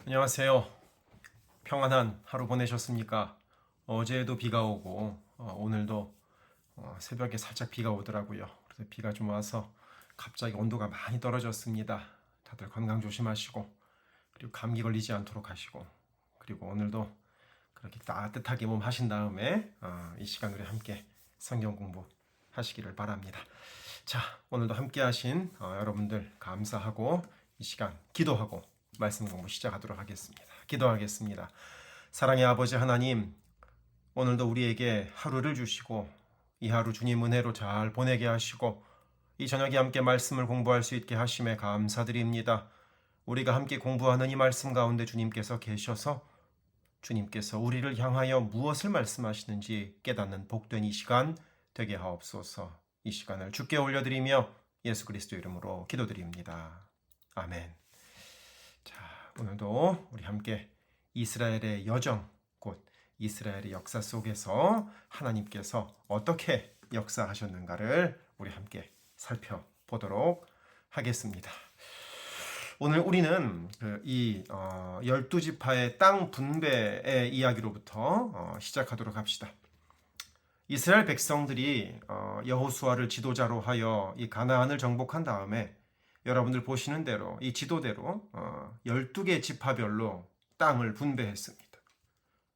안녕하세요. 평안한 하루 보내셨습니까? 어제도 비가 오고 오늘도 새벽에 살짝 비가 오더라고요. 그래서 비가 좀 와서 갑자기 온도가 많이 떨어졌습니다. 다들 건강 조심하시고 그리고 감기 걸리지 않도록 하시고 그리고 오늘도 그렇게 따뜻하게 몸 하신 다음에 이 시간 우리 함께 성경 공부 하시기를 바랍니다. 자, 오늘도 함께 하신 여러분들 감사하고 이 시간 기도하고 말씀 공부 시작하도록 하겠습니다. 기도하겠습니다. 사랑의 아버지 하나님, 오늘도 우리에게 하루를 주시고 이 하루 주님 은혜로 잘 보내게 하시고 이 저녁에 함께 말씀을 공부할 수 있게 하심에 감사드립니다. 우리가 함께 공부하는 이 말씀 가운데 주님께서 계셔서 주님께서 우리를 향하여 무엇을 말씀하시는지 깨닫는 복된 이 시간 되게 하옵소서. 이 시간을 주께 올려드리며 예수 그리스도 이름으로 기도드립니다. 아멘. 자, 오늘도 우리 함께 이스라엘의 여정, 곧 이스라엘의 역사 속에서 하나님께서 어떻게 역사하셨는가를 우리 함께 살펴보도록 하겠습니다. 오늘 우리는 이 12지파의 땅 분배의 이야기로부터 시작하도록 합시다. 이스라엘 백성들이 여호수아를 지도자로 하여 이 가나안을 정복한 다음에 여러분들 보시는 대로 이 지도대로 12개 지파별로 땅을 분배했습니다.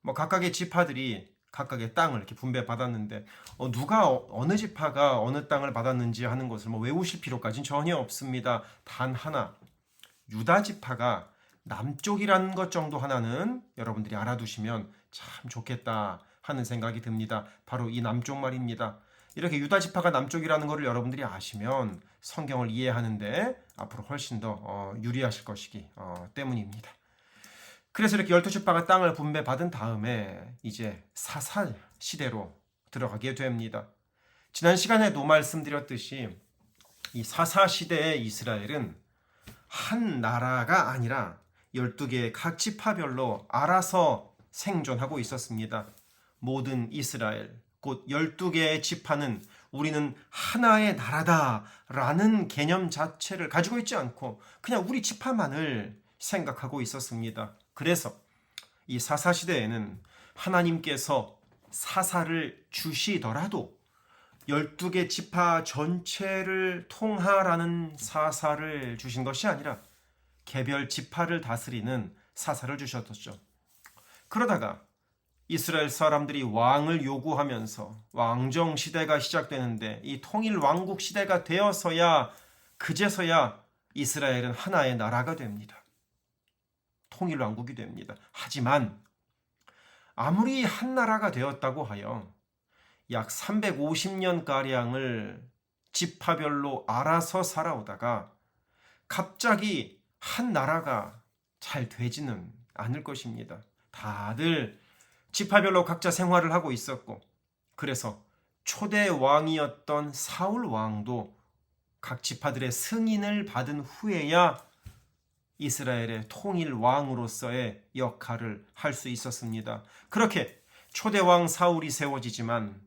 뭐 각각의 지파들이 각각의 땅을 이렇게 분배받았는데 누가 어느 지파가 어느 땅을 받았는지 하는 것을 뭐 외우실 필요까지는 전혀 없습니다. 단 하나, 유다 지파가 남쪽이라는 것 정도 하나는 여러분들이 알아두시면 참 좋겠다 하는 생각이 듭니다. 바로 이 남쪽 말입니다. 이렇게 유다 지파가 남쪽이라는 것을 여러분들이 아시면 성경을 이해하는데 앞으로 훨씬 더 유리하실 것이기 때문입니다. 그래서 이렇게 12지파가 땅을 분배받은 다음에 이제 사살 시대로 들어가게 됩니다. 지난 시간에도 말씀드렸듯이 이 사사 시대의 이스라엘은 한 나라가 아니라 12개의 각 지파별로 알아서 생존하고 있었습니다. 모든 이스라엘, 곧 12개의 지파는 우리는 하나의 나라다라는 개념 자체를 가지고 있지 않고 그냥 우리 지파만을 생각하고 있었습니다. 그래서 이 사사시대에는 하나님께서 사사를 주시더라도 12개 지파 전체를 통할하는 사사를 주신 것이 아니라 개별 지파를 다스리는 사사를 주셨었죠. 그러다가 이스라엘 사람들이 왕을 요구하면서 왕정 시대가 시작되는데 이 통일 왕국 시대가 되어서야 그제서야 이스라엘은 하나의 나라가 됩니다. 통일 왕국이 됩니다. 하지만 아무리 한 나라가 되었다고 하여 약 350년가량을 지파별로 알아서 살아오다가 갑자기 한 나라가 잘 되지는 않을 것입니다. 다들 지파별로 각자 생활을 하고 있었고 그래서 초대 왕이었던 사울 왕도 각 지파들의 승인을 받은 후에야 이스라엘의 통일 왕으로서의 역할을 할 수 있었습니다. 그렇게 초대 왕 사울이 세워지지만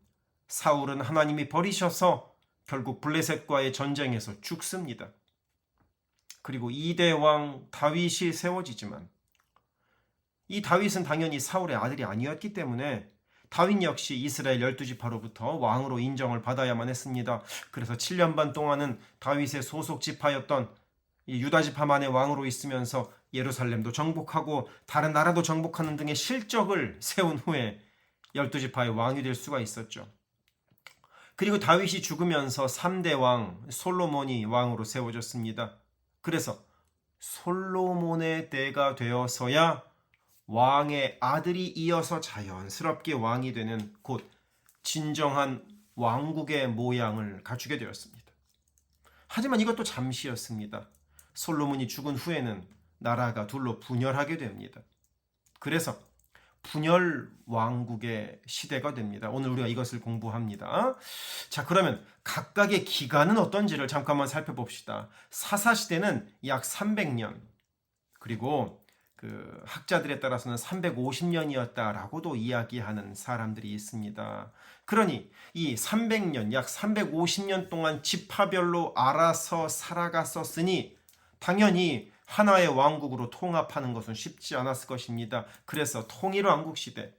사울은 하나님이 버리셔서 결국 블레셋과의 전쟁에서 죽습니다. 그리고 2대 왕 다윗이 세워지지만 이 다윗은 당연히 사울의 아들이 아니었기 때문에 다윗 역시 이스라엘 12지파로부터 왕으로 인정을 받아야만 했습니다. 그래서 7년 반 동안은 다윗의 소속 지파였던 이 유다 지파만의 왕으로 있으면서 예루살렘도 정복하고 다른 나라도 정복하는 등의 실적을 세운 후에 12지파의 왕이 될 수가 있었죠. 그리고 다윗이 죽으면서 3대 왕 솔로몬이 왕으로 세워졌습니다. 그래서 솔로몬의 때가 되어서야 왕의 아들이 이어서 자연스럽게 왕이 되는 곧 진정한 왕국의 모양을 갖추게 되었습니다. 하지만 이것도 잠시였습니다. 솔로몬이 죽은 후에는 나라가 둘로 분열하게 됩니다. 그래서 분열 왕국의 시대가 됩니다. 오늘 우리가 이것을 공부합니다. 자, 그러면 각각의 기간은 어떤지를 잠깐만 살펴봅시다. 사사시대는 약 300년, 그리고 학자들에 따라서는 350년이었다라고도 이야기하는 사람들이 있습니다. 그러니 이 300년, 약 350년 동안 지파별로 알아서 살아갔었으니 당연히 하나의 왕국으로 통합하는 것은 쉽지 않았을 것입니다. 그래서 통일 왕국 시대,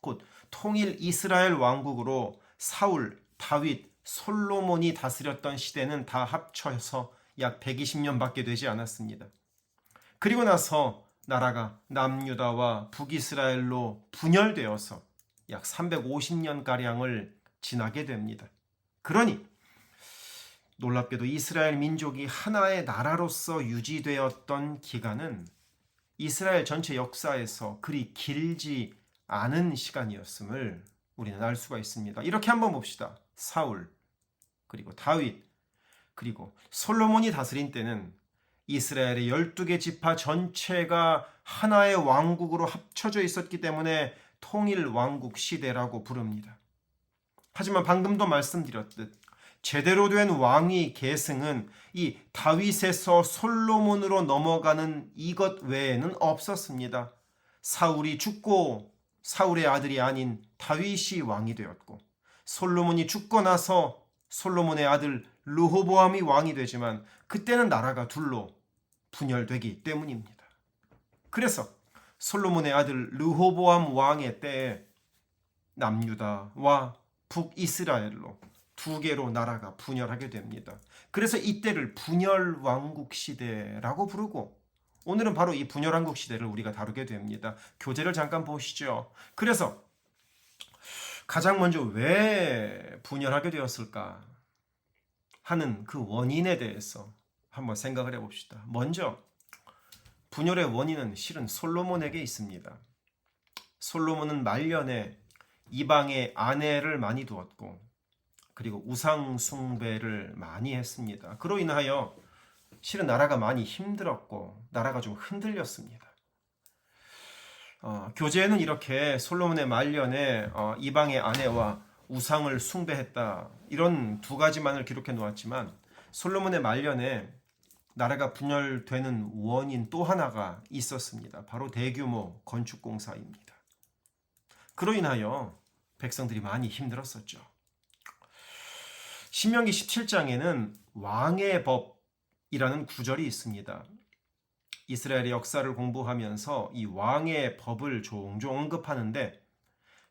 곧 통일 이스라엘 왕국으로 사울, 다윗, 솔로몬이 다스렸던 시대는 다 합쳐서 약 120년밖에 되지 않았습니다. 그리고 나서 나라가 남유다와 북이스라엘로 분열되어서 약 350년가량을 지나게 됩니다. 그러니 놀랍게도 이스라엘 민족이 하나의 나라로서 유지되었던 기간은 이스라엘 전체 역사에서 그리 길지 않은 시간이었음을 우리는 알 수가 있습니다. 이렇게 한번 봅시다. 사울, 그리고 다윗, 그리고 솔로몬이 다스린 때는 이스라엘의 12개 지파 전체가 하나의 왕국으로 합쳐져 있었기 때문에 통일 왕국 시대라고 부릅니다. 하지만 방금도 말씀드렸듯 제대로 된 왕위 계승은 이 다윗에서 솔로몬으로 넘어가는 이것 외에는 없었습니다. 사울이 죽고 사울의 아들이 아닌 다윗이 왕이 되었고, 솔로몬이 죽고 나서 솔로몬의 아들 르호보암이 왕이 되지만 그때는 나라가 둘로 분열되기 때문입니다. 그래서 솔로몬의 아들 르호보암 왕의 때에 남유다와 북이스라엘로 두 개로 나라가 분열하게 됩니다. 그래서 이때를 분열왕국 시대라고 부르고, 오늘은 바로 이 분열왕국 시대를 우리가 다루게 됩니다. 교재를 잠깐 보시죠. 그래서 가장 먼저 왜 분열하게 되었을까 하는 그 원인에 대해서 한번 생각을 해봅시다. 먼저 분열의 원인은 실은 솔로몬에게 있습니다. 솔로몬은 말년에 이방의 아내를 많이 두었고, 그리고 우상 숭배를 많이 했습니다. 그로 인하여 실은 나라가 많이 힘들었고 나라가 좀 흔들렸습니다. 교재에는 이렇게 솔로몬의 말년에 이방의 아내와 우상을 숭배했다, 이런 두 가지만을 기록해 놓았지만 솔로몬의 말년에 나라가 분열되는 원인 또 하나가 있었습니다. 바로 대규모 건축 공사입니다. 그로 인하여 백성들이 많이 힘들었었죠. 신명기 17장에는 왕의 법이라는 구절이 있습니다. 이스라엘의 역사를 공부하면서 이 왕의 법을 종종 언급하는데,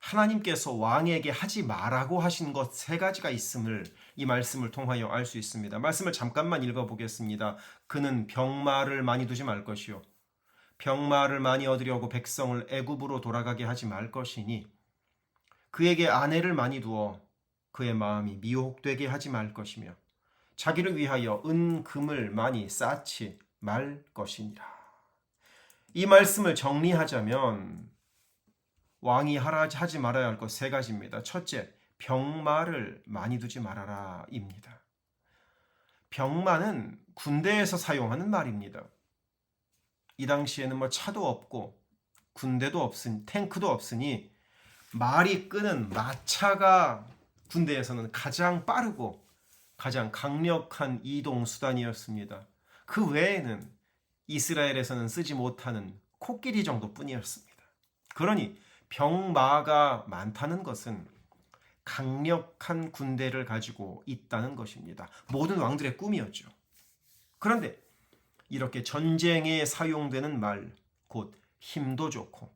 하나님께서 왕에게 하지 말라고 하신 것 세 가지가 있음을 이 말씀을 통하여 알 수 있습니다. 말씀을 잠깐만 읽어보겠습니다. 그는 병마를 많이 두지 말 것이요, 병마를 많이 얻으려고 백성을 애굽으로 돌아가게 하지 말 것이니, 그에게 아내를 많이 두어 그의 마음이 미혹되게 하지 말 것이며, 자기를 위하여 은금을 많이 쌓지 말 것이니라. 이 말씀을 정리하자면 왕이 하지 말아야 할 것 세 가지입니다. 첫째, 병마를 많이 두지 말아라 입니다. 병마는 군대에서 사용하는 말입니다. 이 당시에는 차도 없고 군대도 없으니, 탱크도 없으니 말이 끄는 마차가 군대에서는 가장 빠르고 가장 강력한 이동 수단이었습니다. 그 외에는 이스라엘에서는 쓰지 못하는 코끼리 정도뿐이었습니다. 그러니 병마가 많다는 것은 강력한 군대를 가지고 있다는 것입니다. 모든 왕들의 꿈이었죠. 그런데 이렇게 전쟁에 사용되는 말, 곧 힘도 좋고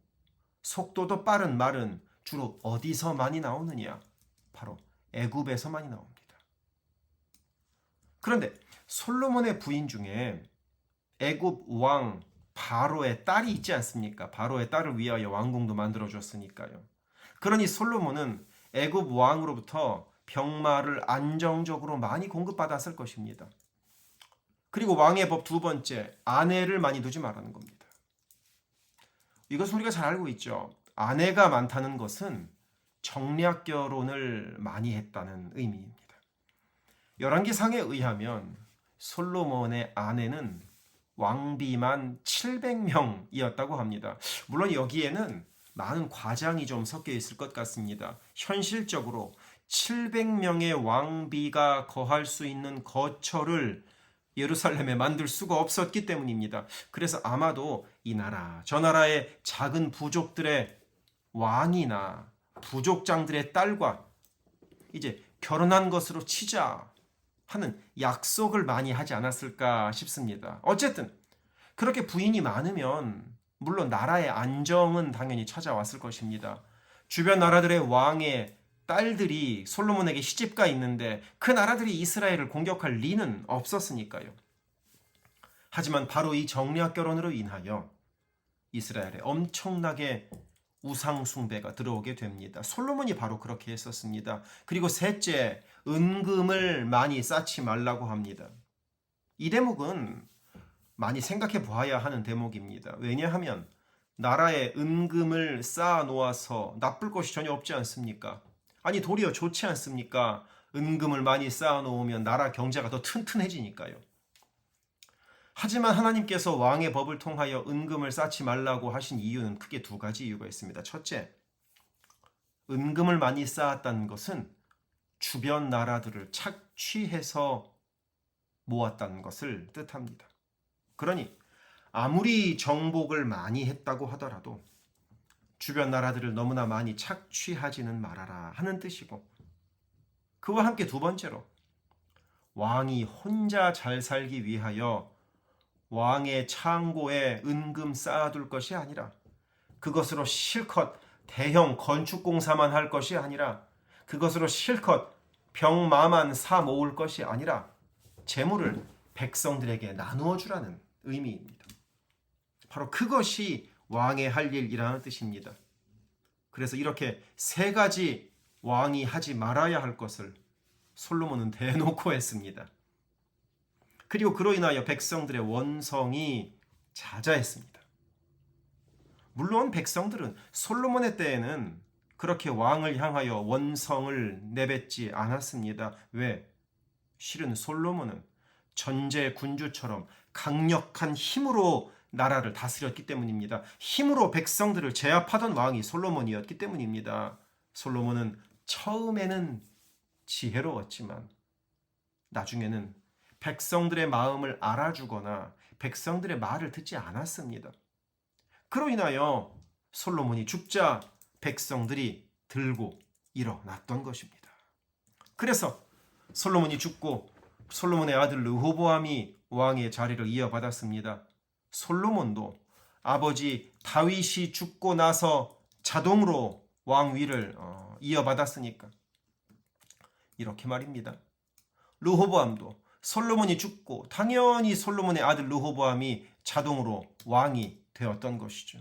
속도도 빠른 말은 주로 어디서 많이 나오느냐? 바로 애굽에서 많이 나옵니다. 그런데 솔로몬의 부인 중에 애굽 왕 바로의 딸이 있지 않습니까? 바로의 딸을 위하여 왕궁도 만들어줬으니까요. 그러니 솔로몬은 애굽 왕으로부터 병마를 안정적으로 많이 공급받았을 것입니다. 그리고 왕의 법 두 번째, 아내를 많이 두지 말라는 겁니다. 이것은 우리가 잘 알고 있죠. 아내가 많다는 것은 정략 결혼을 많이 했다는 의미입니다. 열왕기상에 의하면 솔로몬의 아내는 왕비만 700명이었다고 합니다. 물론 여기에는 많은 과장이 좀 섞여 있을 것 같습니다. 현실적으로 700명의 왕비가 거할 수 있는 거처를 예루살렘에 만들 수가 없었기 때문입니다. 그래서 아마도 이 나라 저 나라의 작은 부족들의 왕이나 부족장들의 딸과 이제 결혼한 것으로 치자 하는 약속을 많이 하지 않았을까 싶습니다. 어쨌든 그렇게 부인이 많으면 물론 나라의 안정은 당연히 찾아왔을 것입니다. 주변 나라들의 왕의 딸들이 솔로몬에게 시집가 있는데 그 나라들이 이스라엘을 공격할 리는 없었으니까요. 하지만 바로 이 정략 결혼으로 인하여 이스라엘에 엄청나게 우상 숭배가 들어오게 됩니다. 솔로몬이 바로 그렇게 했었습니다. 그리고 셋째, 은금을 많이 쌓지 말라고 합니다. 이 대목은 많이 생각해 보아야 하는 대목입니다. 왜냐하면 나라에 은금을 쌓아 놓아서 나쁠 것이 전혀 없지 않습니까? 아니 도리어 좋지 않습니까? 은금을 많이 쌓아 놓으면 나라 경제가 더 튼튼해지니까요. 하지만 하나님께서 왕의 법을 통하여 은금을 쌓지 말라고 하신 이유는 크게 두 가지 이유가 있습니다. 첫째, 은금을 많이 쌓았다는 것은 주변 나라들을 착취해서 모았다는 것을 뜻합니다. 그러니 아무리 정복을 많이 했다고 하더라도 주변 나라들을 너무나 많이 착취하지는 말아라 하는 뜻이고, 그와 함께 두 번째로 왕이 혼자 잘 살기 위하여 왕의 창고에 은금 쌓아둘 것이 아니라, 그것으로 실컷 대형 건축공사만 할 것이 아니라, 그것으로 실컷 병마만 사 모을 것이 아니라 재물을 백성들에게 나누어 주라는 의미입니다. 바로 그것이 왕의 할 일이라는 뜻입니다. 그래서 이렇게 세 가지 왕이 하지 말아야 할 것을 솔로몬은 대놓고 했습니다. 그리고 그로 인하여 백성들의 원성이 자자했습니다. 물론 백성들은 솔로몬의 때에는 그렇게 왕을 향하여 원성을 내뱉지 않았습니다. 왜? 실은 솔로몬은 전제 군주처럼 강력한 힘으로 나라를 다스렸기 때문입니다. 힘으로 백성들을 제압하던 왕이 솔로몬이었기 때문입니다. 솔로몬은 처음에는 지혜로웠지만 나중에는 백성들의 마음을 알아주거나 백성들의 말을 듣지 않았습니다. 그로 인하여 솔로몬이 죽자 백성들이 들고 일어났던 것입니다. 그래서 솔로몬이 죽고 솔로몬의 아들 르호보암이 왕의 자리를 이어받았습니다. 솔로몬도 아버지 다윗이 죽고 나서 자동으로 왕위를 이어받았으니까 이렇게 말입니다. 르호보암도 솔로몬이 죽고 당연히 솔로몬의 아들 르호보암이 자동으로 왕이 되었던 것이죠.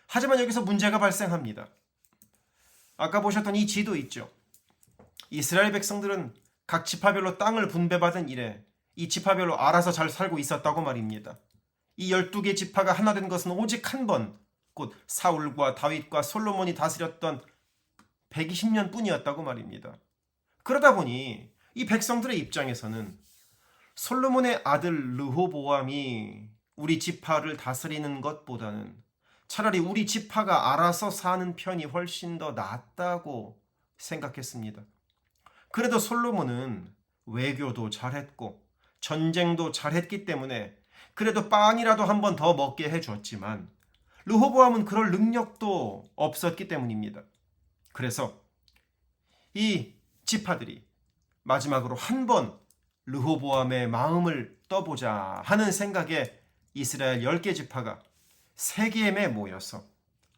하지만 여기서 문제가 발생합니다. 아까 보셨던 이 지도 있죠. 이스라엘 백성들은 각 지파별로 땅을 분배받은 이래 이 지파별로 알아서 잘 살고 있었다고 말입니다. 이 12개 지파가 하나 된 것은 오직 한 번, 곧 사울과 다윗과 솔로몬이 다스렸던 120년 뿐이었다고 말입니다. 그러다 보니 이 백성들의 입장에서는 솔로몬의 아들 르호보암이 우리 지파를 다스리는 것보다는 차라리 우리 지파가 알아서 사는 편이 훨씬 더 낫다고 생각했습니다. 그래도 솔로몬은 외교도 잘했고 전쟁도 잘했기 때문에 그래도 빵이라도 한 번 더 먹게 해줬지만 르호보암은 그럴 능력도 없었기 때문입니다. 그래서 이 지파들이 마지막으로 한 번 르호보암의 마음을 떠보자 하는 생각에 이스라엘 10개 지파가 세겜에 모여서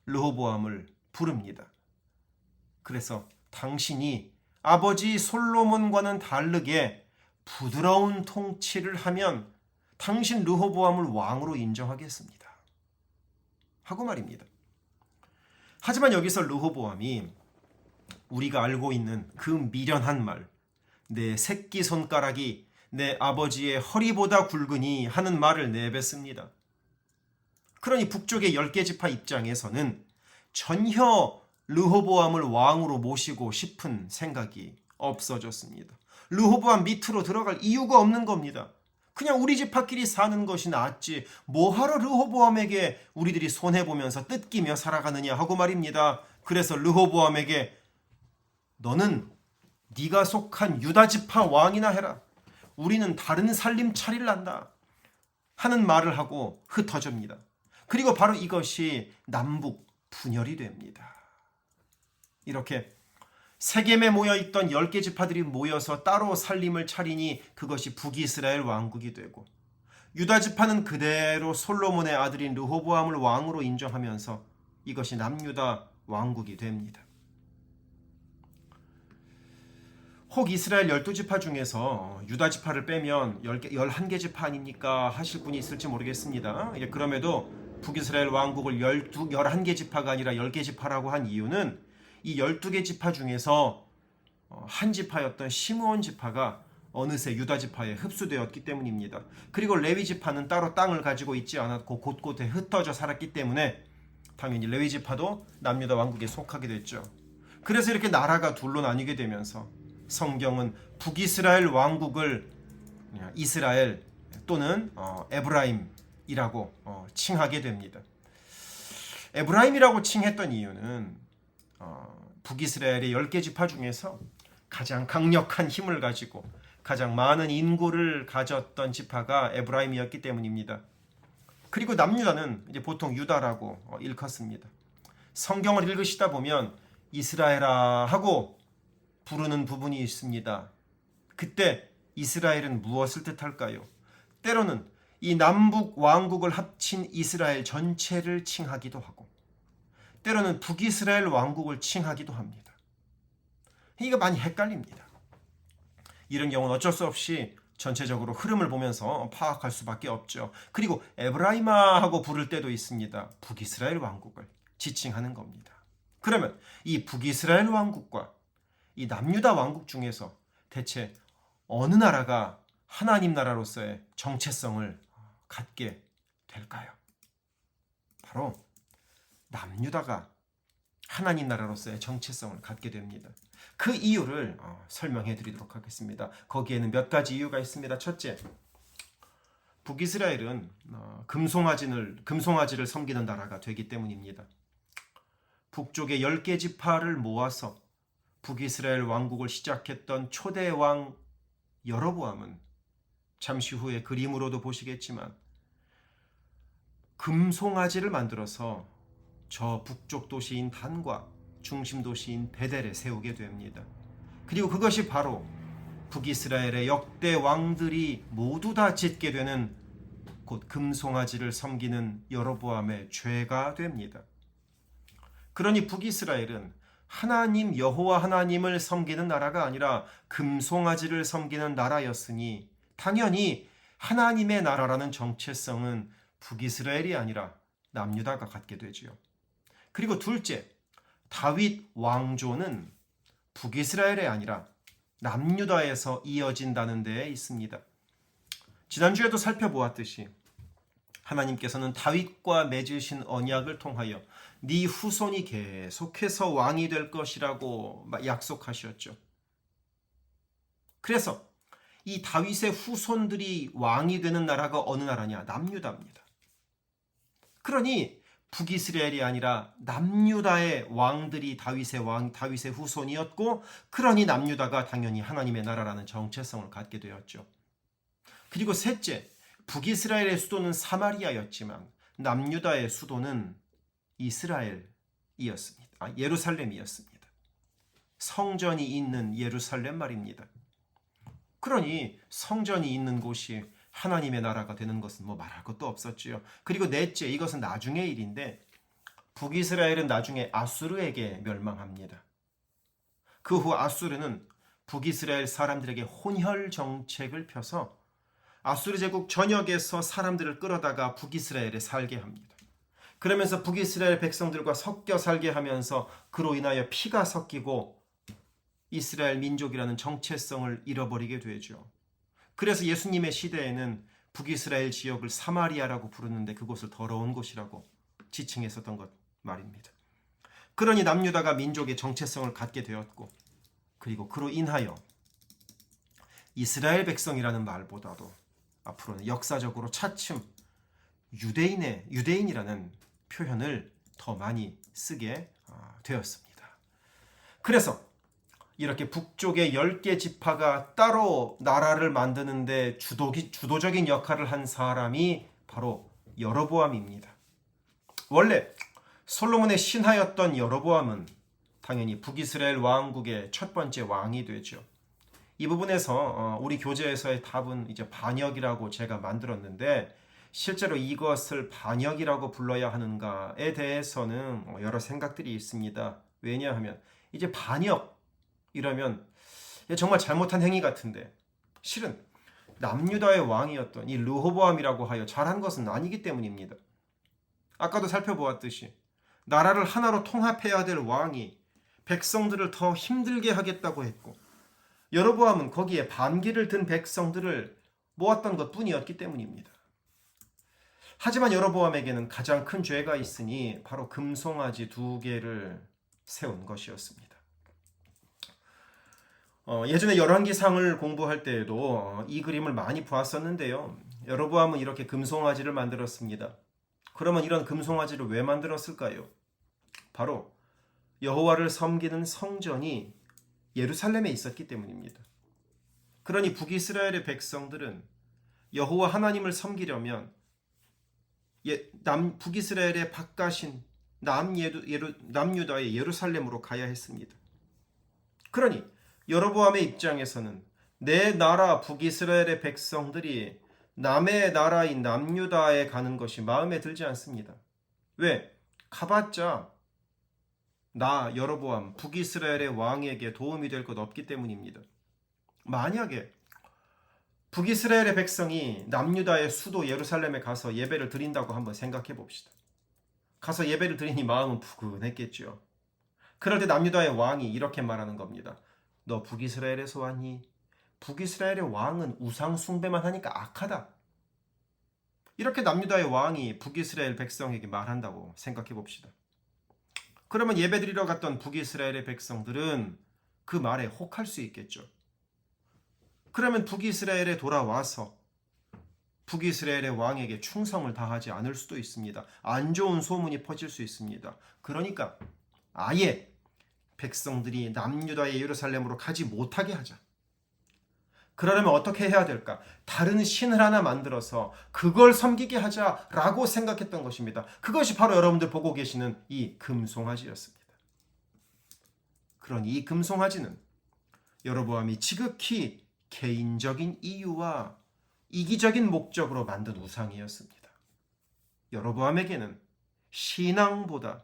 르호보암을 부릅니다. 그래서 당신이 아버지 솔로몬과는 다르게 부드러운 통치를 하면 당신 르호보암을 왕으로 인정하겠습니다. 하고 말입니다. 하지만 여기서 르호보암이 우리가 알고 있는 그 미련한 말, 내 새끼손가락이 내 아버지의 허리보다 굵으니 하는 말을 내뱉습니다. 그러니 북쪽의 10개 지파 입장에서는 전혀 르호보암을 왕으로 모시고 싶은 생각이 없어졌습니다. 르호보암 밑으로 들어갈 이유가 없는 겁니다. 그냥 우리 지파끼리 사는 것이 낫지 뭐하러 르호보암에게 우리들이 손해보면서 뜯기며 살아가느냐 하고 말입니다. 그래서 르호보암에게 너는 네가 속한 유다 지파 왕이나 해라. 우리는 다른 살림 차리를 한다. 하는 말을 하고 흩어집니다. 그리고 바로 이것이 남북 분열이 됩니다. 이렇게 세겜에 모여있던 10개 지파들이 모여서 따로 살림을 차리니 그것이 북이스라엘 왕국이 되고 유다 지파는 그대로 솔로몬의 아들인 르호보암을 왕으로 인정하면서 이것이 남유다 왕국이 됩니다. 혹 이스라엘 12지파 중에서 유다 지파를 빼면 11개 지파 아닙니까 하실 분이 있을지 모르겠습니다. 그럼에도 북이스라엘 왕국을 11개 지파가 아니라 10개 지파라고 한 이유는 이 12개 지파 중에서 한 지파였던 시므온 지파가 어느새 유다 지파에 흡수되었기 때문입니다. 그리고 레위 지파는 따로 땅을 가지고 있지 않았고 곳곳에 흩어져 살았기 때문에 당연히 레위 지파도 남유다 왕국에 속하게 됐죠. 그래서 이렇게 나라가 둘로 나뉘게 되면서 성경은 북이스라엘 왕국을 이스라엘 또는 에브라임이라고 칭하게 됩니다. 에브라임이라고 칭했던 이유는 북이스라엘의 10개 지파 중에서 가장 강력한 힘을 가지고 가장 많은 인구를 가졌던 지파가 에브라임이었기 때문입니다. 그리고 남유다는 이제 보통 유다라고 일컫습니다. 성경을 읽으시다 보면 이스라엘아 하고 부르는 부분이 있습니다. 그때 이스라엘은 무엇을 뜻할까요? 때로는 이 남북 왕국을 합친 이스라엘 전체를 칭하기도 하고 때로는 북이스라엘 왕국을 칭하기도 합니다. 이거 많이 헷갈립니다. 이런 경우는 어쩔 수 없이 전체적으로 흐름을 보면서 파악할 수밖에 없죠. 그리고 에브라임아 하고 부를 때도 있습니다. 북이스라엘 왕국을 지칭하는 겁니다. 그러면 이 북이스라엘 왕국과 이 남유다 왕국 중에서 대체 어느 나라가 하나님 나라로서의 정체성을 갖게 될까요? 바로 남유다가 하나님 나라로서의 정체성을 갖게 됩니다. 그 이유를 설명해 드리도록 하겠습니다. 거기에는 몇 가지 이유가 있습니다. 첫째, 북이스라엘은 금송아지를 섬기는 나라가 되기 때문입니다. 북쪽의 10개 지파를 모아서 북이스라엘 왕국을 시작했던 초대 왕 여로보암은 잠시 후에 그림으로도 보시겠지만 금송아지를 만들어서 저 북쪽 도시인 단과 중심 도시인 베델에 세우게 됩니다. 그리고 그것이 바로 북이스라엘의 역대 왕들이 모두 다 짓게 되는 곧 금송아지를 섬기는 여로보암의 죄가 됩니다. 그러니 북이스라엘은 하나님 여호와 하나님을 섬기는 나라가 아니라 금송아지를 섬기는 나라였으니 당연히 하나님의 나라라는 정체성은 북이스라엘이 아니라 남유다가 갖게 되지요. 그리고 둘째, 다윗 왕조는 북이스라엘이 아니라 남유다에서 이어진다는 데에 있습니다. 지난주에도 살펴보았듯이 하나님께서는 다윗과 맺으신 언약을 통하여 네 후손이 계속해서 왕이 될 것이라고 약속하셨죠. 그래서 이 다윗의 후손들이 왕이 되는 나라가 어느 나라냐? 남유다입니다. 그러니 북이스라엘이 아니라 남유다의 왕들이 다윗의 후손이었고, 그러니 남유다가 당연히 하나님의 나라라는 정체성을 갖게 되었죠. 그리고 셋째, 북이스라엘의 수도는 사마리아였지만 남유다의 수도는 예루살렘이었습니다. 성전이 있는 예루살렘 말입니다. 그러니 성전이 있는 곳이 하나님의 나라가 되는 것은 말할 것도 없었지요. 그리고 넷째, 이것은 나중의 일인데 북이스라엘은 나중에 아수르에게 멸망합니다. 그 후 아수르는 북이스라엘 사람들에게 혼혈 정책을 펴서 아수르 제국 전역에서 사람들을 끌어다가 북이스라엘에 살게 합니다. 그러면서 북이스라엘 백성들과 섞여 살게 하면서 그로 인하여 피가 섞이고 이스라엘 민족이라는 정체성을 잃어버리게 되죠. 그래서 예수님의 시대에는 북이스라엘 지역을 사마리아라고 부르는데 그곳을 더러운 곳이라고 지칭했었던 것 말입니다. 그러니 남유다가 민족의 정체성을 갖게 되었고, 그리고 그로 인하여 이스라엘 백성이라는 말보다도 앞으로는 역사적으로 차츰 유대인이라는 표현을 더 많이 쓰게 되었습니다. 그래서 이렇게 북쪽의 10개 지파가 따로 나라를 만드는데 주도적인 역할을 한 사람이 바로 여로보암입니다. 원래 솔로몬의 신하였던 여로보암은 당연히 북이스라엘 왕국의 첫 번째 왕이 되죠. 이 부분에서 우리 교재에서의 답은 이제 반역이라고 제가 만들었는데 실제로 이것을 반역이라고 불러야 하는가에 대해서는 여러 생각들이 있습니다. 왜냐하면 이제 반역 이러면 정말 잘못한 행위 같은데 실은 남유다의 왕이었던 이 르호보암이라고 하여 잘한 것은 아니기 때문입니다. 아까도 살펴보았듯이 나라를 하나로 통합해야 될 왕이 백성들을 더 힘들게 하겠다고 했고 여로보암은 거기에 반기를 든 백성들을 모았던 것뿐이었기 때문입니다. 하지만 여로보암에게는 가장 큰 죄가 있으니 바로 금송아지 2개를 세운 것이었습니다. 예전에 열왕기상을 공부할 때에도 이 그림을 많이 보았었는데요. 여로보암은 이렇게 금송아지를 만들었습니다. 그러면 이런 금송아지를 왜 만들었을까요? 바로 여호와를 섬기는 성전이 예루살렘에 있었기 때문입니다. 그러니 북이스라엘의 백성들은 여호와 하나님을 섬기려면 북이스라엘의 바깥인 남유다의 예루살렘으로 가야 했습니다. 그러니 여로보암의 입장에서는 내 나라 북이스라엘의 백성들이 남의 나라인 남유다에 가는 것이 마음에 들지 않습니다. 왜? 가봤자 나 여로보암 북이스라엘의 왕에게 도움이 될 것 없기 때문입니다. 만약에 북이스라엘의 백성이 남유다의 수도 예루살렘에 가서 예배를 드린다고 한번 생각해 봅시다. 가서 예배를 드리니 마음은 푸근했겠죠. 그럴 때 남유다의 왕이 이렇게 말하는 겁니다. 너 북이스라엘에서 왔니? 북이스라엘의 왕은 우상 숭배만 하니까 악하다. 이렇게 남유다의 왕이 북이스라엘 백성에게 말한다고 생각해 봅시다. 그러면 예배드리러 갔던 북이스라엘의 백성들은 그 말에 혹할 수 있겠죠. 그러면 북이스라엘에 돌아와서 북이스라엘의 왕에게 충성을 다하지 않을 수도 있습니다. 안 좋은 소문이 퍼질 수 있습니다. 그러니까 아예 백성들이 남유다의 예루살렘으로 가지 못하게 하자. 그러려면 어떻게 해야 될까? 다른 신을 하나 만들어서 그걸 섬기게 하자라고 생각했던 것입니다. 그것이 바로 여러분들 보고 계시는 이 금송아지였습니다. 그러니 이 금송아지는 여로보암이 지극히 개인적인 이유와 이기적인 목적으로 만든 우상이었습니다. 여로보암에게는 신앙보다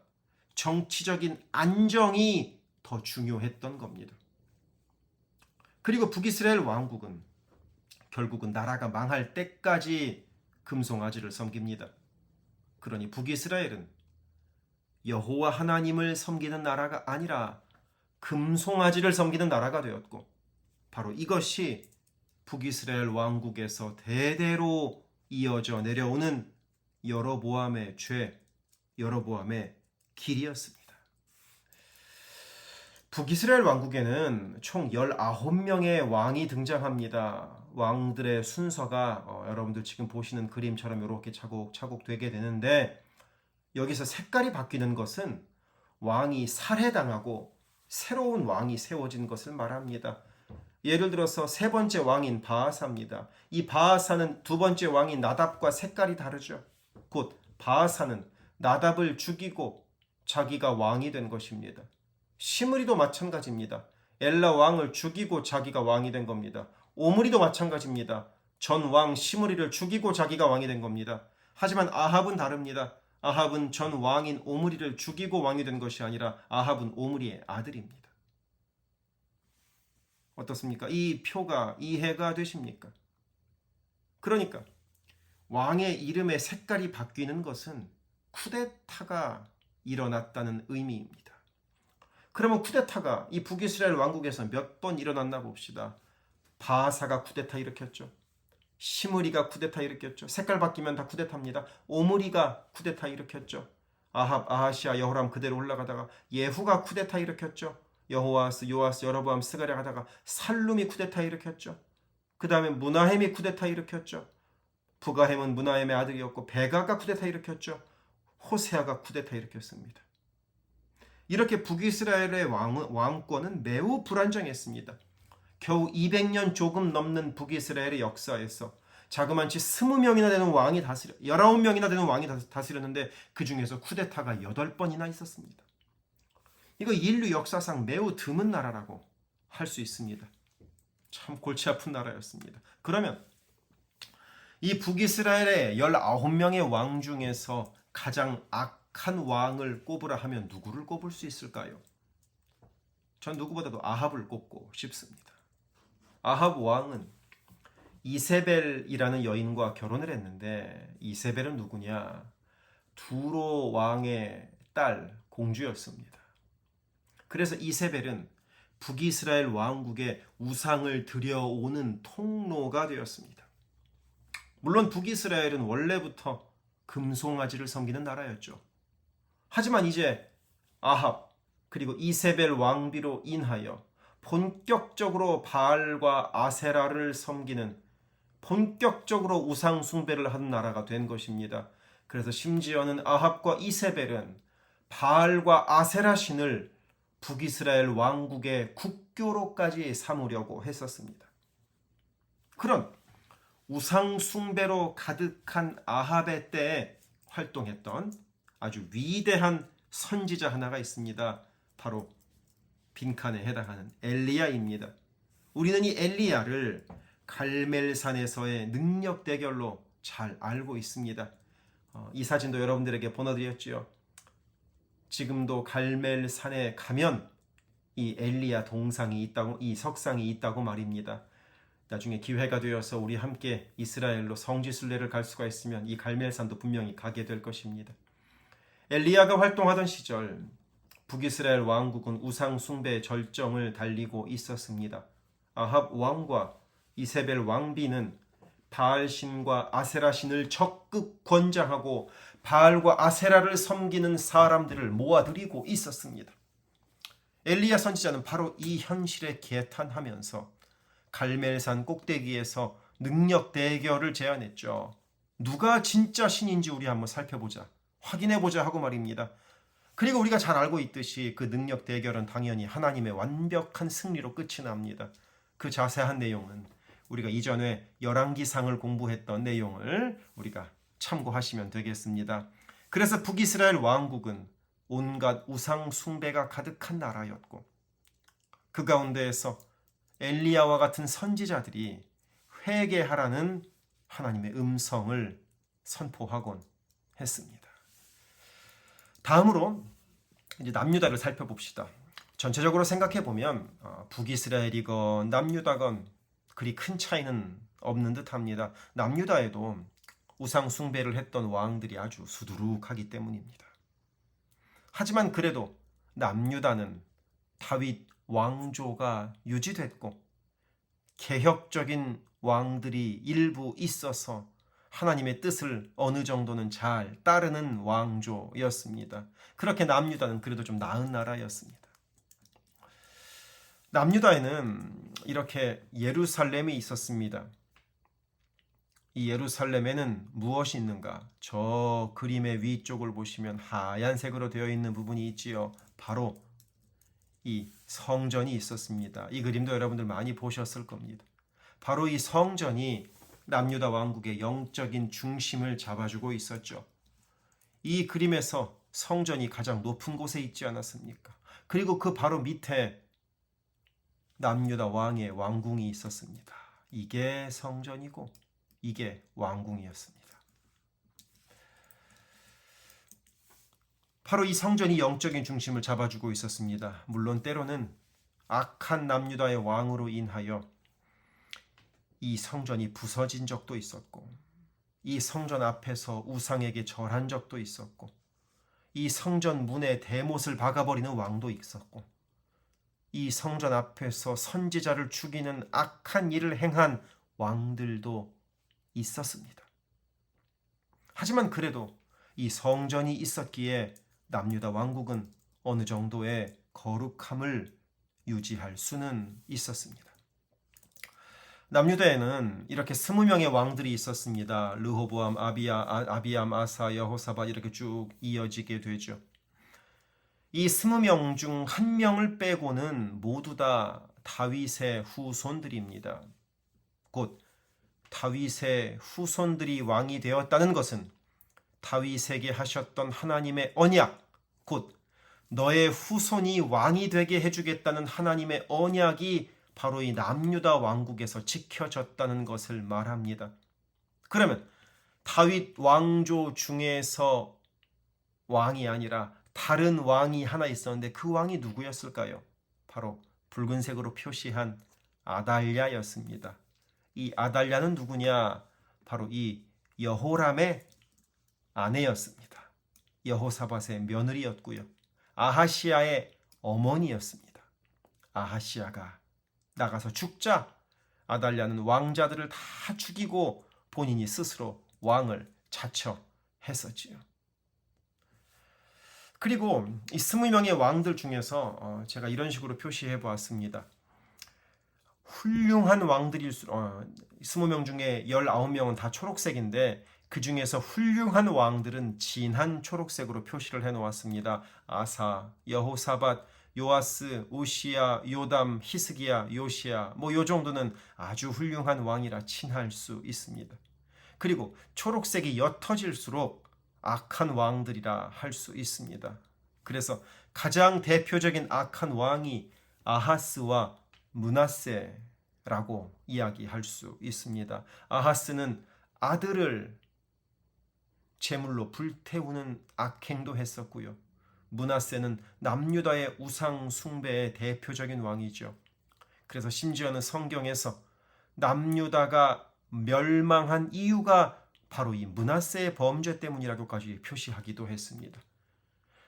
정치적인 안정이 더 중요했던 겁니다. 그리고 북이스라엘 왕국은 결국은 나라가 망할 때까지 금송아지를 섬깁니다. 그러니 북이스라엘은 여호와 하나님을 섬기는 나라가 아니라 금송아지를 섬기는 나라가 되었고 바로 이것이 북이스라엘 왕국에서 대대로 이어져 내려오는 여로보암의 죄, 여로보암의 길이었습니다. 북이스라엘 왕국에는 총 19명의 왕이 등장합니다. 왕들의 순서가 여러분들 지금 보시는 그림처럼 이렇게 차곡차곡 되게 되는데 여기서 색깔이 바뀌는 것은 왕이 살해당하고 새로운 왕이 세워진 것을 말합니다. 예를 들어서 세 번째 왕인 바아사입니다. 이 바아사는 두 번째 왕인 나답과 색깔이 다르죠. 곧 바아사는 나답을 죽이고 자기가 왕이 된 것입니다. 시므리도 마찬가지입니다. 엘라 왕을 죽이고 자기가 왕이 된 겁니다. 오므리도 마찬가지입니다. 전 왕 시므리를 죽이고 자기가 왕이 된 겁니다. 하지만 아합은 다릅니다. 아합은 전 왕인 오므리를 죽이고 왕이 된 것이 아니라 아합은 오므리의 아들입니다. 어떻습니까? 이 표가 이해가 되십니까? 그러니까 왕의 이름의 색깔이 바뀌는 것은 쿠데타가 일어났다는 의미입니다. 그러면 쿠데타가 이 북이스라엘 왕국에서 몇 번 일어났나 봅시다. 바하사가 쿠데타 일으켰죠. 시므리가 쿠데타 일으켰죠. 색깔 바뀌면 다 쿠데타입니다. 오므리가 쿠데타 일으켰죠. 아합, 아하시아, 여호람 그대로 올라가다가 예후가 쿠데타 일으켰죠. 여호아스, 요아스, 여로보암, 스가랴 가다가 살룸이 쿠데타 일으켰죠. 그 다음에 무나헴이 쿠데타 일으켰죠. 부가헴은 무나헴의 아들이었고 베가가 쿠데타 일으켰죠. 호세아가 쿠데타 일으켰습니다. 이렇게 북이스라엘의 왕권은 매우 불안정했습니다. 겨우 200년 조금 넘는 북이스라엘의 역사에서 자그만치 20명이나 되는 왕이 19명이나 되는 왕이 다스렸는데 그 중에서 쿠데타가 8번이나 있었습니다. 이거 인류 역사상 매우 드문 나라라고 할 수 있습니다. 참 골치 아픈 나라였습니다. 그러면 이 북이스라엘의 19명의 왕 중에서 가장 악한 왕을 꼽으라 하면 누구를 꼽을 수 있을까요? 전 누구보다도 아합을 꼽고 싶습니다. 아합 왕은 이세벨이라는 여인과 결혼을 했는데, 이세벨은 누구냐? 두로 왕의 딸 공주였습니다. 그래서 이세벨은 북이스라엘 왕국에 우상을 들여오는 통로가 되었습니다. 물론 북이스라엘은 원래부터 금송아지를 섬기는 나라였죠. 하지만 이제 아합 그리고 이세벨 왕비로 인하여 본격적으로 바알과 아세라를 섬기는, 본격적으로 우상 숭배를 하는 나라가 된 것입니다. 그래서 심지어는 아합과 이세벨은 바알과 아세라 신을 북이스라엘 왕국의 국교로까지 삼으려고 했었습니다. 그런 우상 숭배로 가득한 아합의 때에 활동했던 아주 위대한 선지자 하나가 있습니다. 바로 빈칸에 해당하는 엘리야입니다. 우리는 이 엘리야를 갈멜산에서의 능력 대결로 잘 알고 있습니다. 이 사진도 여러분들에게 보내드렸죠. 지금도 갈멜산에 가면 이 엘리야 동상이 있다고, 이 석상이 있다고 말입니다. 나중에 기회가 되어서 우리 함께 이스라엘로 성지순례를 갈 수가 있으면 이 갈멜산도 분명히 가게 될 것입니다. 엘리야가 활동하던 시절 북이스라엘 왕국은 우상 숭배의 절정을 달리고 있었습니다. 아합 왕과 이세벨 왕비는 바알 신과 아세라 신을 적극 권장하고 바알과 아세라를 섬기는 사람들을 모아들이고 있었습니다. 엘리야 선지자는 바로 이 현실에 개탄하면서 갈멜산 꼭대기에서 능력 대결을 제안했죠. 누가 진짜 신인지 우리 한번 살펴보자, 확인해보자 하고 말입니다. 그리고 우리가 잘 알고 있듯이 그 능력 대결은 당연히 하나님의 완벽한 승리로 끝이 납니다. 그 자세한 내용은 우리가 이전에 열왕기상을 공부했던 내용을 우리가 참고하시면 되겠습니다. 그래서 북이스라엘 왕국은 온갖 우상 숭배가 가득한 나라였고, 그 가운데에서 엘리야와 같은 선지자들이 회개하라는 하나님의 음성을 선포하곤 했습니다. 다음으로 이제 남유다를 살펴봅시다. 전체적으로 생각해 보면 북이스라엘이건 남유다건 그리 큰 차이는 없는 듯합니다. 남유다에도 우상 숭배를 했던 왕들이 아주 수두룩하기 때문입니다. 하지만 그래도 남유다는 다윗 왕조가 유지됐고 개혁적인 왕들이 일부 있어서 하나님의 뜻을 어느 정도는 잘 따르는 왕조였습니다. 그렇게 남유다는 그래도 좀 나은 나라였습니다. 남유다에는 이렇게 예루살렘이 있었습니다. 이 예루살렘에는 무엇이 있는가? 저 그림의 위쪽을 보시면 하얀색으로 되어 있는 부분이 있지요. 바로 이 성전이 있었습니다. 이 그림도 여러분들 많이 보셨을 겁니다. 바로 이 성전이 남유다 왕국의 영적인 중심을 잡아주고 있었죠. 이 그림에서 성전이 가장 높은 곳에 있지 않았습니까? 그리고 그 바로 밑에 남유다 왕의 왕궁이 있었습니다. 이게 성전이고 이게 왕궁이었습니다. 바로 이 성전이 영적인 중심을 잡아주고 있었습니다. 물론 때로는 악한 남유다의 왕으로 인하여 이 성전이 부서진 적도 있었고, 이 성전 앞에서 우상에게 절한 적도 있었고, 이 성전 문에 대못을 박아버리는 왕도 있었고, 이 성전 앞에서 선지자를 죽이는 악한 일을 행한 왕들도 있었습니다. 하지만 그래도 이 성전이 있었기에 남유다 왕국은 어느 정도의 거룩함을 유지할 수는 있었습니다. 남유다에는 이렇게 20명의 왕들이 있었습니다. 르호보암, 아비암, 아사, 여호사밧 이렇게 쭉 이어지게 되죠. 이 20명 중 1명을 빼고는 모두 다 다윗의 후손들입니다. 곧 다윗의 후손들이 왕이 되었다는 것은 다윗에게 하셨던 하나님의 언약, 곧 너의 후손이 왕이 되게 해주겠다는 하나님의 언약이 바로 이 남유다 왕국에서 지켜졌다는 것을 말합니다. 그러면 다윗 왕조 중에서 왕이 아니라 다른 왕이 하나 있었는데 그 왕이 누구였을까요? 바로 붉은색으로 표시한 아달랴였습니다. 이 아달랴는 누구냐? 바로 이 여호람의 아내였습니다. 여호사밧의 며느리였고요. 아하시아의 어머니였습니다. 아하시아가 나가서 죽자 아달랴는 왕자들을 다 죽이고 본인이 스스로 왕을 자처했었지요. 그리고 이 20명의 왕들 중에서 제가 이런 식으로 표시해 보았습니다. 훌륭한 왕들일수록 20명 중에 19명은 다 초록색인데 그 중에서 훌륭한 왕들은 진한 초록색으로 표시를 해 놓았습니다. 아사, 여호사밧, 요아스, 우시야, 요담, 히스기야, 요시야 요 정도는 아주 훌륭한 왕이라 칭할 수 있습니다. 그리고 초록색이 옅어질수록 악한 왕들이라 할 수 있습니다. 그래서 가장 대표적인 악한 왕이 아하스와 므낫세라고 이야기할 수 있습니다. 아하스는 아들을 제물로 불태우는 악행도 했었고요. 므낫세는 남유다의 우상 숭배의 대표적인 왕이죠. 그래서 심지어는 성경에서 남유다가 멸망한 이유가 바로 이 므낫세의 범죄 때문이라고까지 표시하기도 했습니다.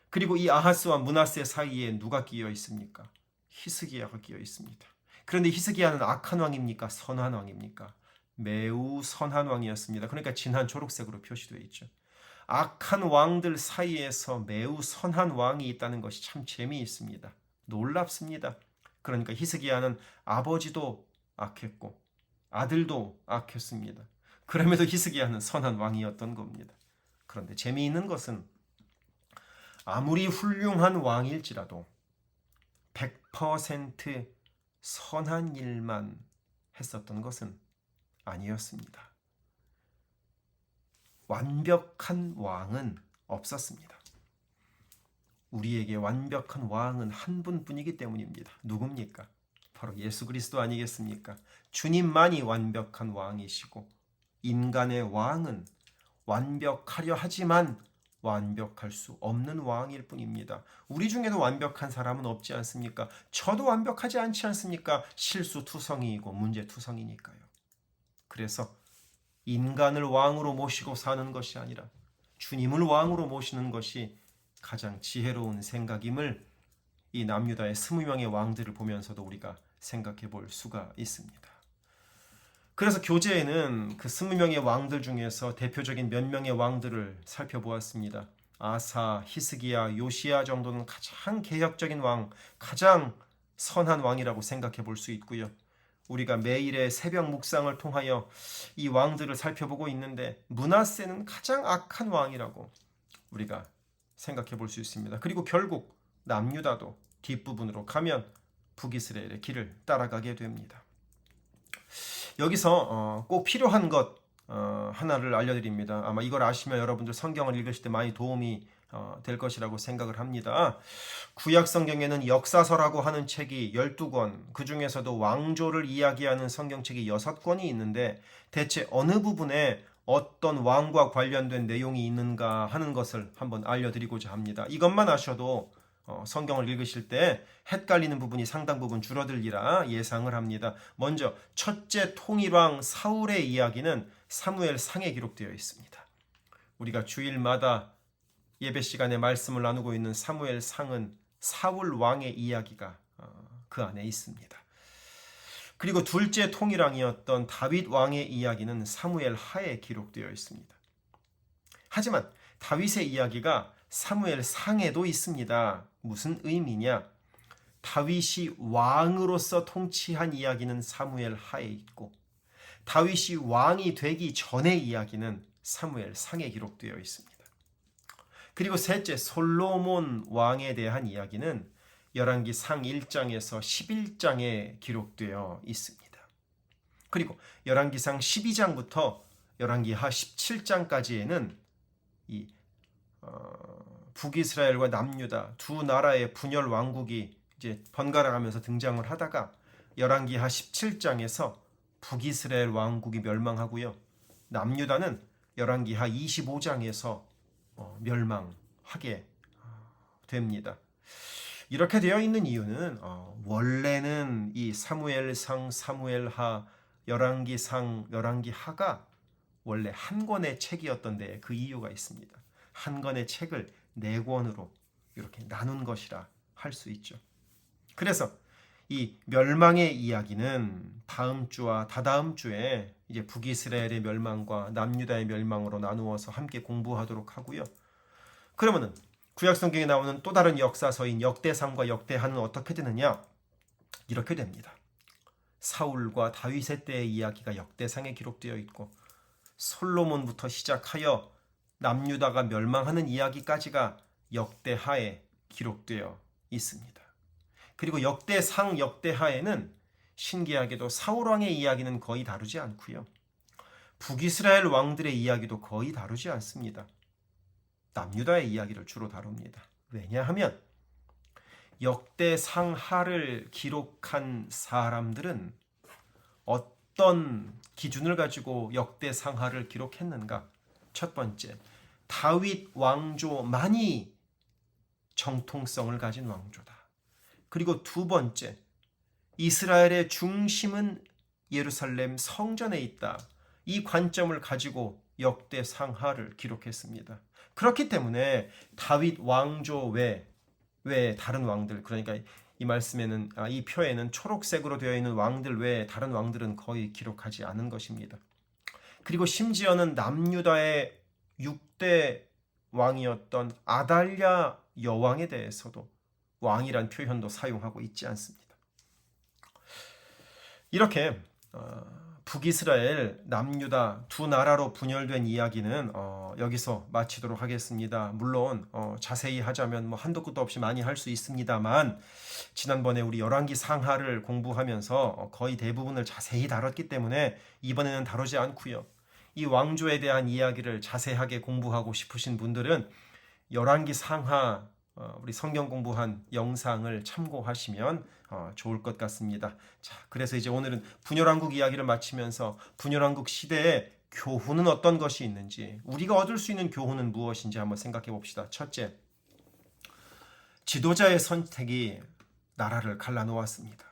그리고 이 아하스와 므낫세 사이에 누가 끼어 있습니까? 히스기야가 끼어 있습니다. 그런데 히스기야는 악한 왕입니까? 선한 왕입니까? 매우 선한 왕이었습니다. 그러니까 진한 초록색으로 표시되어 있죠. 악한 왕들 사이에서 매우 선한 왕이 있다는 것이 참 재미있습니다. 놀랍습니다. 그러니까 히스기야는 아버지도 악했고 아들도 악했습니다. 그럼에도 히스기야는 선한 왕이었던 겁니다. 그런데 재미있는 것은 아무리 훌륭한 왕일지라도 100% 선한 일만 했었던 것은 아니었습니다. 완벽한 왕은 없었습니다. 우리에게 완벽한 왕은 한 분뿐이기 때문입니다. 누굽니까? 바로 예수 그리스도 아니겠습니까? 주님만이 완벽한 왕이시고 인간의 왕은 완벽하려 하지만 완벽할 수 없는 왕일 뿐입니다. 우리 중에도 완벽한 사람은 없지 않습니까? 저도 완벽하지 않지 않습니까? 실수투성이이고 문제투성이니까요. 그래서 인간을 왕으로 모시고 사는 것이 아니라 주님을 왕으로 모시는 것이 가장 지혜로운 생각임을 이 남유다의 20명의 왕들을 보면서도 우리가 생각해 볼 수가 있습니다. 그래서 교재에는 그 20명의 왕들 중에서 대표적인 몇 명의 왕들을 살펴보았습니다. 아사, 히스기야, 요시야 정도는 가장 개혁적인 왕, 가장 선한 왕이라고 생각해 볼 수 있고요. 우리가 매일의 새벽 묵상을 통하여 이 왕들을 살펴보고 있는데 므낫세는 가장 악한 왕이라고 우리가 생각해 볼 수 있습니다. 그리고 결국 남유다도 뒷부분으로 가면 북이스라엘의 길을 따라가게 됩니다. 여기서 꼭 필요한 것 하나를 알려드립니다. 아마 이걸 아시면 여러분들 성경을 읽으실 때 많이 도움이 될 것이라고 생각을 합니다. 구약 성경에는 역사서라고 하는 책이 12권, 그 중에서도 왕조를 이야기하는 성경책이 6권이 있는데 대체 어느 부분에 어떤 왕과 관련된 내용이 있는가 하는 것을 한번 알려드리고자 합니다. 이것만 아셔도 성경을 읽으실 때 헷갈리는 부분이 상당 부분 줄어들리라 예상을 합니다. 먼저 첫째 통일왕 사울의 이야기는 사무엘상에 기록되어 있습니다. 우리가 주일마다 예배 시간에 말씀을 나누고 있는 사무엘상은 사울 왕의 이야기가 그 안에 있습니다. 그리고 둘째 통일왕이었던 다윗 왕의 이야기는 사무엘하에 기록되어 있습니다. 하지만 다윗의 이야기가 사무엘상에도 있습니다. 무슨 의미냐? 다윗이 왕으로서 통치한 이야기는 사무엘하에 있고 다윗이 왕이 되기 전의 이야기는 사무엘상에 기록되어 있습니다. 그리고 셋째 솔로몬 왕에 대한 이야기는 열왕기상 1장에서 11장에 기록되어 있습니다. 그리고 열왕기상 12장부터 열왕기하 17장까지에는 이 북이스라엘과 남유다 두 나라의 분열 왕국이 이제 번갈아가면서 등장을 하다가 열왕기하 17장에서 북이스라엘 왕국이 멸망하고요. 남유다는 열왕기하 25장에서 멸망하게 됩니다. 이렇게 되어 있는 이유는 원래는 이 사무엘상, 사무엘하, 열왕기상, 열왕기하가 원래 한 권의 책이었던 데 그 이유가 있습니다. 한 권의 책을 네 권으로 이렇게 나눈 것이라 할 수 있죠. 그래서 이 멸망의 이야기는 다음 주와 다다음 주에 이제 북이스라엘의 멸망과 남유다의 멸망으로 나누어서 함께 공부하도록 하고요. 그러면은 구약 성경에 나오는 또 다른 역사서인 역대상과 역대하는 어떻게 되느냐? 이렇게 됩니다. 사울과 다윗의 때의 이야기가 역대상에 기록되어 있고 솔로몬부터 시작하여 남유다가 멸망하는 이야기까지가 역대하에 기록되어 있습니다. 그리고 역대상, 역대하에는 신기하게도 사울왕의 이야기는 거의 다루지 않고요. 북이스라엘 왕들의 이야기도 거의 다루지 않습니다. 남유다의 이야기를 주로 다룹니다. 왜냐하면 역대상하를 기록한 사람들은 어떤 기준을 가지고 역대상하를 기록했는가? 첫 번째, 다윗 왕조만이 정통성을 가진 왕조다. 그리고 두 번째, 이스라엘의 중심은 예루살렘 성전에 있다. 이 관점을 가지고 역대상하를 기록했습니다. 그렇기 때문에 다윗 왕조 외에 다른 왕들, 그러니까 이 말씀에는 이 표에는 초록색으로 되어 있는 왕들 외에 다른 왕들은 거의 기록하지 않은 것입니다. 그리고 심지어는 남유다의 6대 왕이었던 아달랴 여왕에 대해서도 왕이란 표현도 사용하고 있지 않습니다. 이렇게 북이스라엘, 남유다 두 나라로 분열된 이야기는 여기서 마치도록 하겠습니다. 물론 자세히 하자면 한도 끝도 없이 많이 할 수 있습니다만 지난번에 우리 열왕기 상하를 공부하면서 거의 대부분을 자세히 다뤘기 때문에 이번에는 다루지 않고요. 이 왕조에 대한 이야기를 자세하게 공부하고 싶으신 분들은 열왕기 상하 우리 성경 공부한 영상을 참고하시면 좋을 것 같습니다. 자, 그래서 이제 오늘은 분열왕국 이야기를 마치면서 분열왕국 시대에 교훈은 어떤 것이 있는지, 우리가 얻을 수 있는 교훈은 무엇인지 한번 생각해 봅시다. 첫째, 지도자의 선택이 나라를 갈라놓았습니다.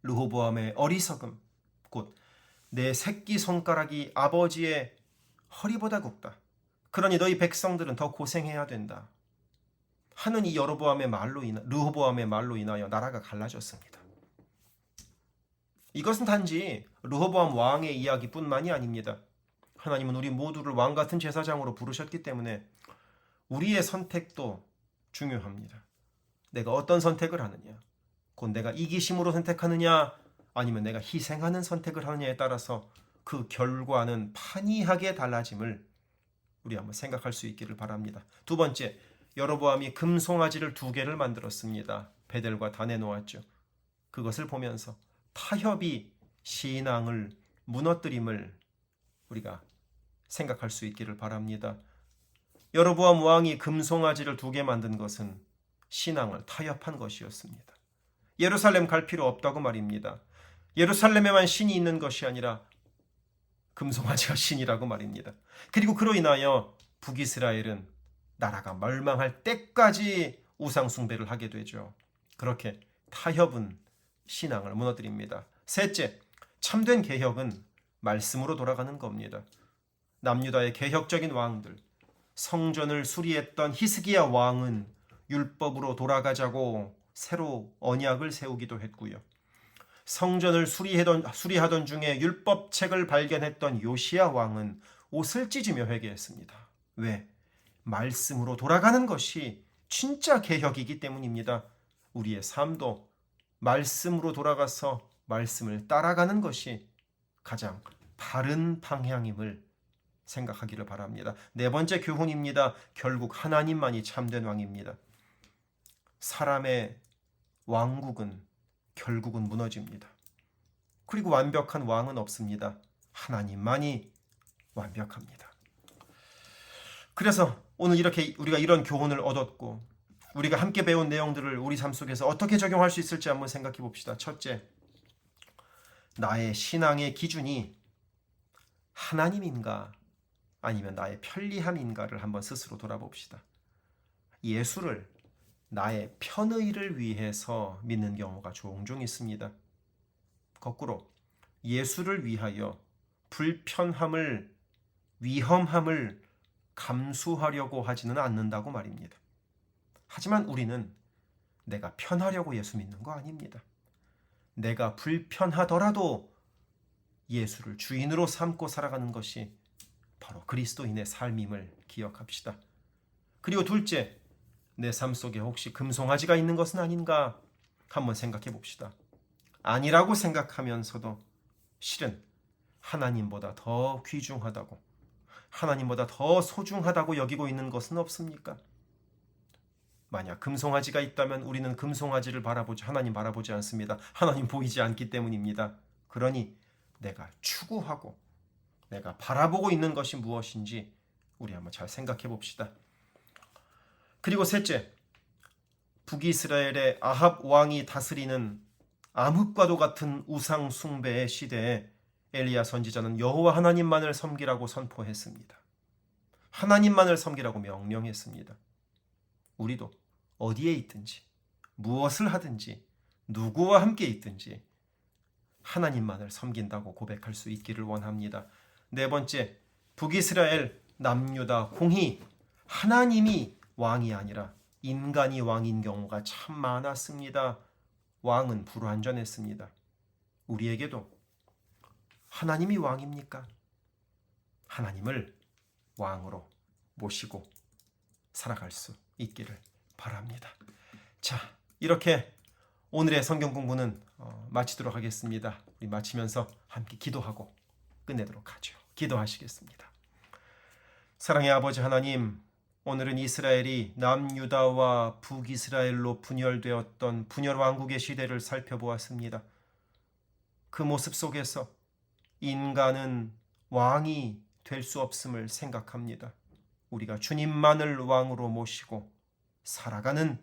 르호보암의 어리석음, 곧 내 새끼 손가락이 아버지의 허리보다 굵다. 그러니 너희 백성들은 더 고생해야 된다. 하는 이 르호보암의 말로 인하여 나라가 갈라졌습니다. 이것은 단지 르호보암 왕의 이야기뿐만이 아닙니다. 하나님은 우리 모두를 왕 같은 제사장으로 부르셨기 때문에 우리의 선택도 중요합니다. 내가 어떤 선택을 하느냐, 곧 내가 이기심으로 선택하느냐 아니면 내가 희생하는 선택을 하느냐에 따라서 그 결과는 판이하게 달라짐을 우리 한번 생각할 수 있기를 바랍니다. 두 번째, 여로보암이 금송아지를 2개를 만들었습니다. 베델과 단에 놓았죠. 그것을 보면서 타협이 신앙을 무너뜨림을 우리가 생각할 수 있기를 바랍니다. 여로보암 왕이 금송아지를 2개 만든 것은 신앙을 타협한 것이었습니다. 예루살렘 갈 필요 없다고 말입니다. 예루살렘에만 신이 있는 것이 아니라 금송아지가 신이라고 말입니다. 그리고 그로 인하여 북이스라엘은 나라가 멸망할 때까지 우상 숭배를 하게 되죠. 그렇게 타협은 신앙을 무너뜨립니다. 셋째, 참된 개혁은 말씀으로 돌아가는 겁니다. 남유다의 개혁적인 왕들, 성전을 수리했던 히스기야 왕은 율법으로 돌아가자고 새로 언약을 세우기도 했고요. 성전을 수리하던 중에 율법책을 발견했던 요시야 왕은 옷을 찢으며 회개했습니다. 왜? 말씀으로 돌아가는 것이 진짜 개혁이기 때문입니다. 우리의 삶도 말씀으로 돌아가서 말씀을 따라가는 것이 가장 바른 방향임을 생각하기를 바랍니다. 네 번째 교훈입니다. 결국 하나님만이 참된 왕입니다. 사람의 왕국은 결국은 무너집니다. 그리고 완벽한 왕은 없습니다. 하나님만이 완벽합니다. 그래서 오늘 이렇게 우리가 이런 교훈을 얻었고 우리가 함께 배운 내용들을 우리 삶 속에서 어떻게 적용할 수 있을지 한번 생각해 봅시다. 첫째, 나의 신앙의 기준이 하나님인가 아니면 나의 편리함인가를 한번 스스로 돌아봅시다. 예수를 나의 편의를 위해서 믿는 경우가 종종 있습니다. 거꾸로 예수를 위하여 불편함을, 위험함을 감수하려고 하지는 않는다고 말입니다. 하지만 우리는 내가 편하려고 예수 믿는 거 아닙니다. 내가 불편하더라도 예수를 주인으로 삼고 살아가는 것이 바로 그리스도인의 삶임을 기억합시다. 그리고 둘째, 내 삶 속에 혹시 금송아지가 있는 것은 아닌가 한번 생각해 봅시다. 아니라고 생각하면서도 실은 하나님보다 더 귀중하다고, 하나님보다 더 소중하다고 여기고 있는 것은 없습니까? 만약 금송아지가 있다면 우리는 금송아지를 바라보지 하나님 바라보지 않습니다. 하나님 보이지 않기 때문입니다. 그러니 내가 추구하고 내가 바라보고 있는 것이 무엇인지 우리 한번 잘 생각해 봅시다. 그리고 셋째, 북이스라엘의 아합 왕이 다스리는 암흑과도 같은 우상 숭배의 시대에 엘리야 선지자는 여호와 하나님만을 섬기라고 선포했습니다. 하나님만을 섬기라고 명령했습니다. 우리도 어디에 있든지 무엇을 하든지 누구와 함께 있든지 하나님만을 섬긴다고 고백할 수 있기를 원합니다. 네 번째, 북이스라엘 남유다 공히 하나님이 왕이 아니라 인간이 왕인 경우가 참 많았습니다. 왕은 불완전했습니다. 우리에게도 하나님이 왕입니까? 하나님을 왕으로 모시고 살아갈 수 있기를 바랍니다. 자, 이렇게 오늘의 성경 공부는 마치도록 하겠습니다. 우리 마치면서 함께 기도하고 끝내도록 하죠. 기도하시겠습니다. 사랑의 아버지 하나님, 오늘은 이스라엘이 남유다와 북이스라엘로 분열되었던 분열 왕국의 시대를 살펴보았습니다. 그 모습 속에서 인간은 왕이 될 수 없음을 생각합니다. 우리가 주님만을 왕으로 모시고 살아가는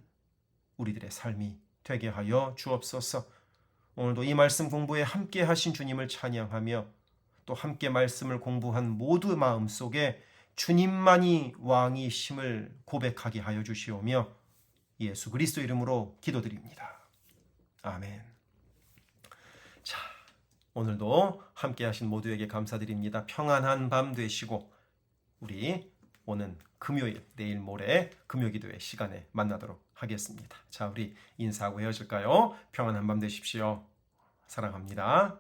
우리들의 삶이 되게 하여 주옵소서. 오늘도 이 말씀 공부에 함께 하신 주님을 찬양하며 또 함께 말씀을 공부한 모두 마음속에 주님만이 왕이심을 고백하게 하여 주시오며 예수 그리스도 이름으로 기도드립니다. 아멘. 자, 오늘도 함께 하신 모두에게 감사드립니다. 평안한 밤 되시고 우리 오는 금요일, 내일 모레 금요기도회 시간에 만나도록 하겠습니다. 자, 우리 인사하고 헤어질까요? 평안한 밤 되십시오. 사랑합니다.